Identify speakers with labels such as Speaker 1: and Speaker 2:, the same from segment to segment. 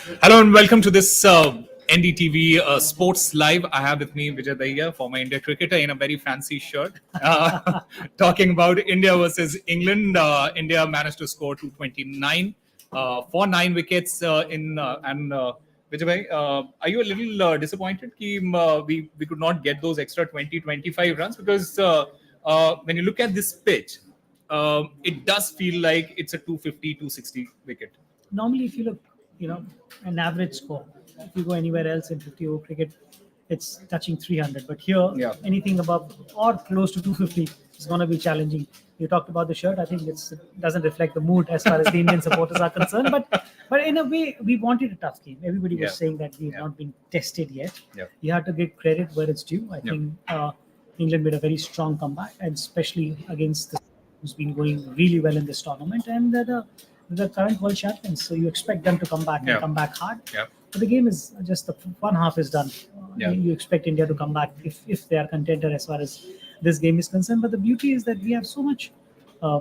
Speaker 1: Hello and welcome to this NDTV Sports Live. I have with me Vijay Dahiya, former India cricketer, in a very fancy shirt, talking about India versus England. India managed to score 229 for 9 wickets and Vijay bhai, are you a little disappointed that we could not get those extra 20-25 runs because when you look at this pitch, it does feel like it's a 250-260 wicket.
Speaker 2: Normally, if you look, an average score, if you go anywhere else in 50 over cricket, it's touching 300. But here,
Speaker 1: Yeah.
Speaker 2: anything above or close to 250 is going to be challenging. You talked about the shirt. I think it doesn't reflect the mood as far as the Indian supporters are concerned. But in a way, we wanted a tough game. Everybody was
Speaker 1: Yeah.
Speaker 2: saying that we've
Speaker 1: Yeah.
Speaker 2: not been tested yet.
Speaker 1: Yeah.
Speaker 2: You have to give credit where it's due. I
Speaker 1: Yeah.
Speaker 2: think England made a very strong comeback, and especially against the who's been going really well in this tournament, and the current world champions. So you expect them to come back
Speaker 1: Yeah.
Speaker 2: and come back hard.
Speaker 1: Yeah.
Speaker 2: But the game is just the one half is done.
Speaker 1: Yeah.
Speaker 2: You expect India to come back if they are contender as far as this game is concerned. But the beauty is that we have so much uh,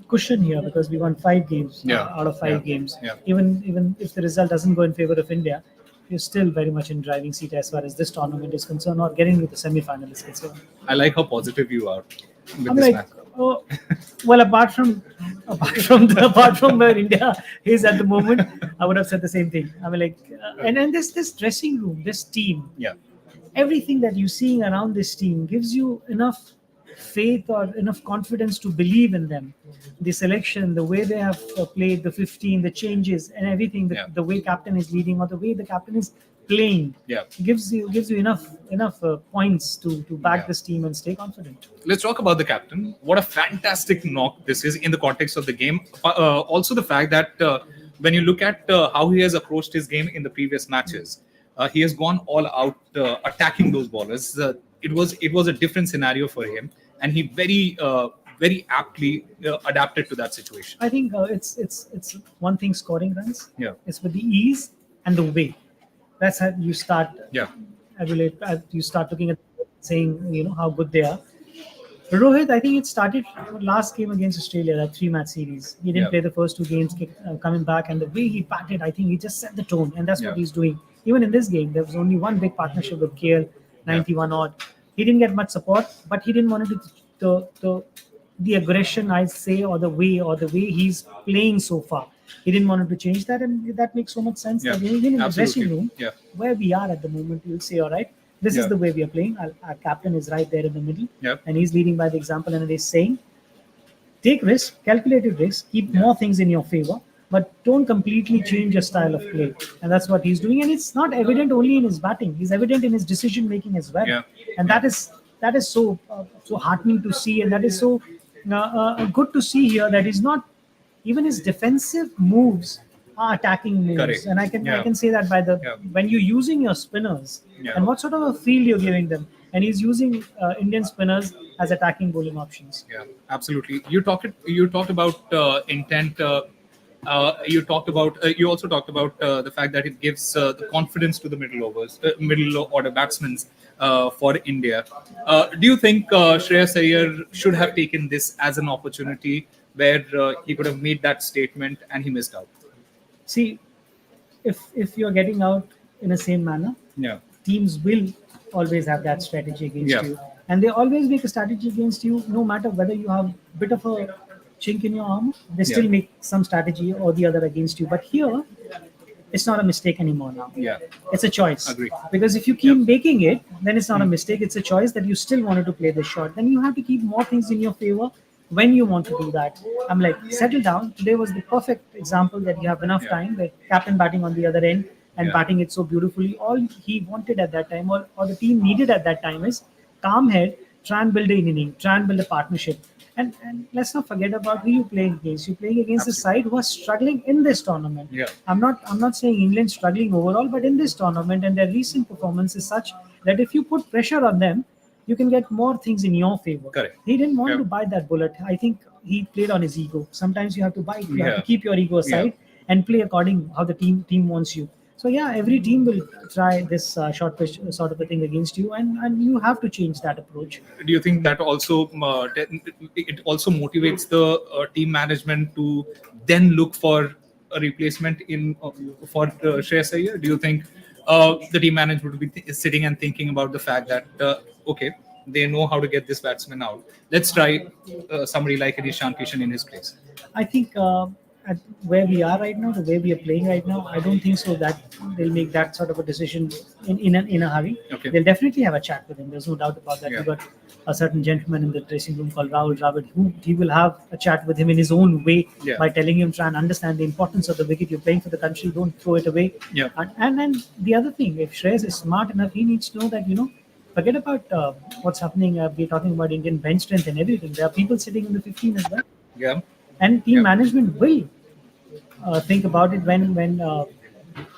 Speaker 2: cushion here because we won 5 games
Speaker 1: Yeah.
Speaker 2: out of 5
Speaker 1: Yeah.
Speaker 2: games.
Speaker 1: Yeah.
Speaker 2: Even if the result doesn't go in favor of India, you're still very much in driving seat as far as this tournament is concerned, or getting to the semi-final is concerned.
Speaker 1: I like how positive you are with
Speaker 2: I'm
Speaker 1: this
Speaker 2: like,
Speaker 1: match.
Speaker 2: oh, well, apart from where India is at the moment, I would have said the same thing. I mean, like, and this dressing room, this team,
Speaker 1: Yeah.
Speaker 2: everything that you're seeing around this team gives you enough faith or enough confidence to believe in them. The selection, the way they have played, the 15, the changes, and everything,
Speaker 1: Yeah.
Speaker 2: the way captain is leading or the way the captain is playing,
Speaker 1: Yeah.
Speaker 2: gives you enough points to back
Speaker 1: Yeah.
Speaker 2: this team and stay confident.
Speaker 1: Let's talk about the captain. What a fantastic knock this is in the context of the game. Also, the fact that when you look at how he has approached his game in the previous matches, he has gone all out attacking those bowlers. It was a different scenario for him, and he very aptly adapted to that situation.
Speaker 2: I think it's one thing scoring runs.
Speaker 1: Yeah.
Speaker 2: It's with the ease and the way. That's how you start.
Speaker 1: Yeah.
Speaker 2: You start looking at saying how good they are. Rohit, I think it started last game against Australia, that 3-match series. He didn't
Speaker 1: Yeah.
Speaker 2: play the first 2 games, coming back, and the way he batted, I think he just set the tone, and that's what
Speaker 1: Yeah.
Speaker 2: he's doing. Even in this game, there was only one big partnership with KL, 91 odd. He didn't get much support, but he didn't want the aggression, I say, or the way he's playing so far. He didn't want to change that, and that makes so much sense.
Speaker 1: Yeah.
Speaker 2: That even in the
Speaker 1: Absolutely.
Speaker 2: dressing room,
Speaker 1: Yeah.
Speaker 2: where we are at the moment, you'll say, all right, this
Speaker 1: Yeah.
Speaker 2: is the way we are playing. Our captain is right there in the middle,
Speaker 1: Yeah.
Speaker 2: and he's leading by the example, and he's saying, take risk, calculated risk, keep
Speaker 1: Yeah.
Speaker 2: more things in your favor, but don't completely change your style of play. And that's what he's doing. And it's not evident only in his batting; he's evident in his decision making as well.
Speaker 1: Yeah.
Speaker 2: And that is so heartening to see, and that is so good to see here. That he's not even his defensive moves are attacking moves.
Speaker 1: Correct.
Speaker 2: And I
Speaker 1: Yeah.
Speaker 2: can say that by the
Speaker 1: Yeah.
Speaker 2: when you're using your spinners
Speaker 1: Yeah.
Speaker 2: and what sort of a field you're giving them, and he's using Indian spinners as attacking bowling options.
Speaker 1: Yeah, absolutely. You talked about intent. You also talked about the fact that it gives the confidence to the middle order batsmen for India. Do you think Shreyas Iyer should have taken this as an opportunity where he could have made that statement and he missed out?
Speaker 2: See, if you're getting out in the same manner,
Speaker 1: Yeah,
Speaker 2: teams will always have that strategy against
Speaker 1: Yeah.
Speaker 2: you, and they always make a strategy against you, no matter whether you have a bit of a chink in your armor. They still
Speaker 1: Yeah.
Speaker 2: make some strategy or the other against you. But here, it's not a mistake anymore now.
Speaker 1: yeah,
Speaker 2: It's a choice.
Speaker 1: Agree.
Speaker 2: Because if you keep making it, then it's not a mistake. It's a choice that you still wanted to play this shot. Then you have to keep more things in your favor when you want to do that. I'm like, settle down. Today was the perfect example that you have enough
Speaker 1: Yeah.
Speaker 2: time. The captain batting on the other end and
Speaker 1: Yeah.
Speaker 2: batting it so beautifully. All he wanted at that time, or the team needed at that time, is calm head, try and build an inning, try and build a partnership. And let's not forget about who you're playing against. You're playing against a side who are struggling in this tournament.
Speaker 1: Yeah.
Speaker 2: I'm not saying England's struggling overall, but in this tournament and their recent performance is such that if you put pressure on them, you can get more things in your favor.
Speaker 1: Correct.
Speaker 2: He didn't want
Speaker 1: Yeah.
Speaker 2: to bite that bullet. I think he played on his ego. Sometimes you have to bite. You have
Speaker 1: Yeah.
Speaker 2: to keep your ego aside and play according how the team wants you. So yeah, every team will try this short pitch sort of a thing against you, and you have to change that approach.
Speaker 1: Do you think that also it also motivates the team management to then look for a replacement in for Shreyas Iyer? Do you think the team management would be sitting and thinking about the fact that okay, they know how to get this batsman out. Let's try somebody like Ishan Kishan in his place.
Speaker 2: I think at where we are right now, the way we are playing right now, I don't think so that they'll make that sort of a decision in a hurry.
Speaker 1: Okay.
Speaker 2: They'll definitely have a chat with him. There's no doubt about that.
Speaker 1: Yeah.
Speaker 2: We've got a certain gentleman in the dressing room called Rahul Dravid, who he will have a chat with him in his own way
Speaker 1: Yeah.
Speaker 2: by telling him, try and understand the importance of the wicket. You're playing for the country, don't throw it away.
Speaker 1: Yeah.
Speaker 2: And the other thing, if Shreyas is smart enough, he needs to know that, forget about what's happening. We're talking about Indian bench strength and everything. There are people sitting in the 15 as well.
Speaker 1: Yeah.
Speaker 2: And team
Speaker 1: Yeah.
Speaker 2: management will think about it when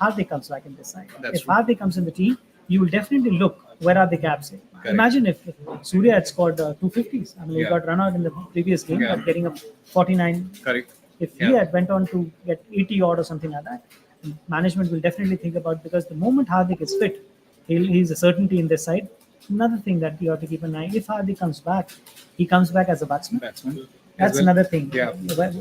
Speaker 2: Hardik comes back in this side.
Speaker 1: That's
Speaker 2: If
Speaker 1: true.
Speaker 2: Hardik comes in the team, you will definitely look where are the gaps. Imagine if Surya had scored 250s. I mean, he
Speaker 1: Yeah.
Speaker 2: got run out in the previous game,
Speaker 1: Yeah.
Speaker 2: but getting a 49.
Speaker 1: Correct.
Speaker 2: If he
Speaker 1: Yeah.
Speaker 2: had went on to get 80 odd or something like that, management will definitely think about, because the moment Hardik is fit, he's a certainty in this side. Another thing that you have to keep an eye: if Hardik comes back, he comes back as a batsman.
Speaker 1: Batsman. as
Speaker 2: That's
Speaker 1: well.
Speaker 2: another thing.
Speaker 1: Yeah.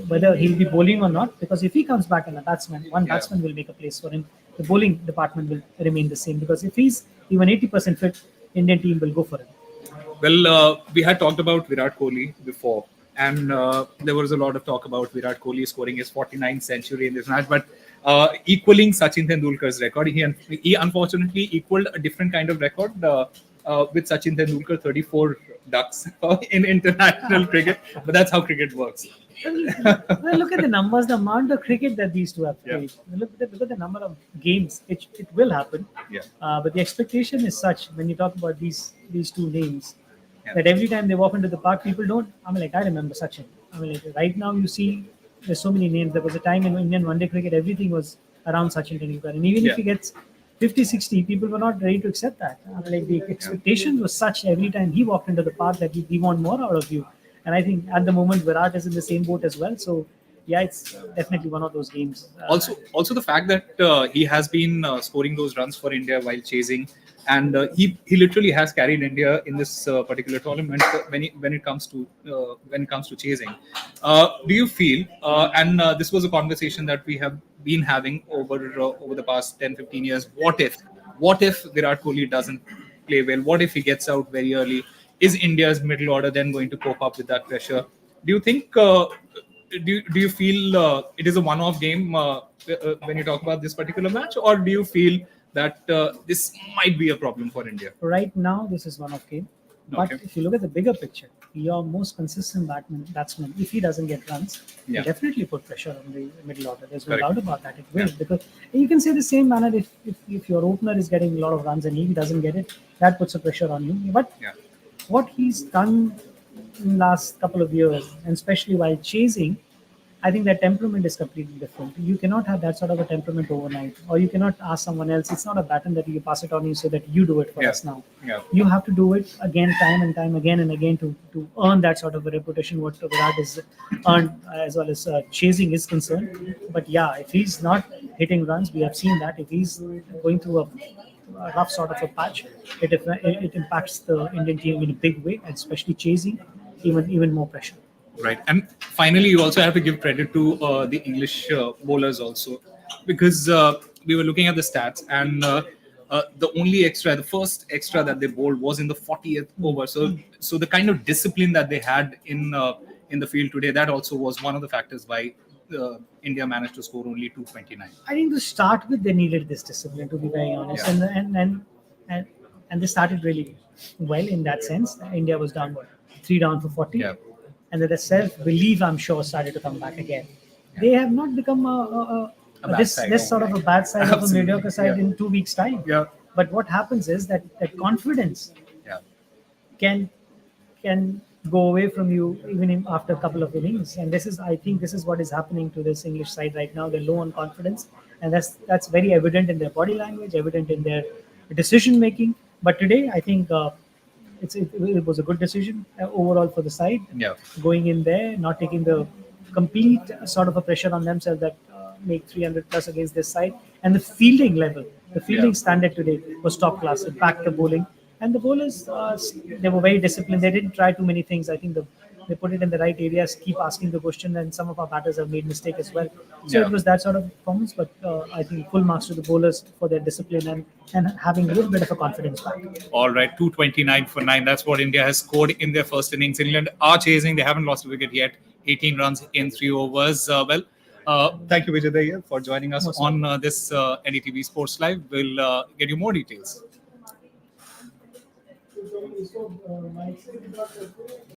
Speaker 2: Whether he'll be bowling or not, because if he comes back as a batsman, one
Speaker 1: Yeah.
Speaker 2: batsman will make a place for him. The bowling department will remain the same, because if he's even 80% fit, Indian team will go for him.
Speaker 1: Well, we had talked about Virat Kohli before, and there was a lot of talk about Virat Kohli scoring his 49th century in this match, but equaling Sachin Tendulkar's record. He unfortunately equaled a different kind of record with Sachin Tendulkar, 34 ducks in international cricket, but that's how cricket works.
Speaker 2: Well, look at the numbers, the amount of cricket that these two have
Speaker 1: Yeah.
Speaker 2: played. Look at the number of games. It will happen.
Speaker 1: Yeah.
Speaker 2: But the expectation is such when you talk about these two names,
Speaker 1: Yeah.
Speaker 2: that every time they walk into the park, people don't. I mean, like, I remember Sachin. I mean, like, right now you see there's so many names. There was a time in Indian one-day cricket, everything was around Sachin Tendulkar, and even
Speaker 1: Yeah.
Speaker 2: if he gets 50, 60, people were not ready to accept that. I mean, like, the expectation was such every time he walked into the park that we want more out of you. And I think at the moment Virat is in the same boat as well. So yeah, it's definitely one of those games.
Speaker 1: Also the fact that he has been scoring those runs for India while chasing, and he literally has carried India in this particular tournament when it comes to chasing. Do you feel? And this was a conversation that we have been having over the past 10-15 years. What if Virat Kohli doesn't play well? What if he gets out very early? Is India's middle order then going to cope up with that pressure? Do you think? Do you feel it is a one-off game when you talk about this particular match, or do you feel that this might be a problem for India?
Speaker 2: Right now, this is one of game. But
Speaker 1: Okay.
Speaker 2: if you look at the bigger picture, your most consistent batsman, if he doesn't get runs,
Speaker 1: Yeah.
Speaker 2: will definitely put pressure on the middle order. There's no
Speaker 1: Correct.
Speaker 2: doubt about that. It will,
Speaker 1: Yeah.
Speaker 2: because you can say the same manner if your opener is getting a lot of runs and he doesn't get it, that puts a pressure on you. But
Speaker 1: Yeah.
Speaker 2: what he's done in last couple of years, and especially while chasing, I think that temperament is completely different. You cannot have that sort of a temperament overnight, or you cannot ask someone else. It's not a baton that you pass it on you so that you do it for
Speaker 1: Yeah.
Speaker 2: us now.
Speaker 1: Yeah.
Speaker 2: You have to do it again, time and time again and again to earn that sort of a reputation. What Virat is earned as well as chasing is concerned. But yeah, if he's not hitting runs, we have seen that. If he's going through a rough sort of a patch, it impacts the Indian team in a big way, and especially chasing, even more pressure.
Speaker 1: Right. And finally, you also have to give credit to the English bowlers also, because we were looking at the stats, and the first extra that they bowled was in the 40th over. So the kind of discipline that they had in the field today, that also was one of the factors why India managed to score only 229.
Speaker 2: I think to start with, they needed this discipline, to be very honest,
Speaker 1: Yeah.
Speaker 2: and they started really well in that sense. India was down 3 down for 40,
Speaker 1: Yeah.
Speaker 2: and then the self belief, I'm sure, started to come back again. They have not become
Speaker 1: bad
Speaker 2: this
Speaker 1: side.
Speaker 2: this sort of a bad side of a
Speaker 1: Absolutely.
Speaker 2: mediocre side
Speaker 1: Yeah.
Speaker 2: in 2 weeks' time.
Speaker 1: Yeah.
Speaker 2: But what happens is that confidence
Speaker 1: Yeah.
Speaker 2: can go away from you even after a couple of innings. And I think this is what is happening to this English side right now. They're low on confidence, and that's very evident in their body language, evident in their decision making. But today, I think it was a good decision overall for the side.
Speaker 1: Yeah.
Speaker 2: Going in there, not taking the complete sort of a pressure on themselves that make 300 plus against this side. And the fielding level, the fielding
Speaker 1: Yeah.
Speaker 2: standard today was top class. It backed the bowling. And the bowlers, they were very disciplined. They didn't try too many things. I think the They put it in the right areas, keep asking the question, and some of our batters have made mistake as well. So
Speaker 1: Yeah.
Speaker 2: it was that sort of performance, but I think full marks to the bowlers for their discipline and having a little bit of a confidence back.
Speaker 1: All right, 229 for 9. That's what India has scored in their first innings. England are chasing. They haven't lost a wicket yet. 18 runs in 3 overs. Thank you, Vijay Daya, for joining us
Speaker 2: Most
Speaker 1: on this NDTV Sports Live. We'll get you more details.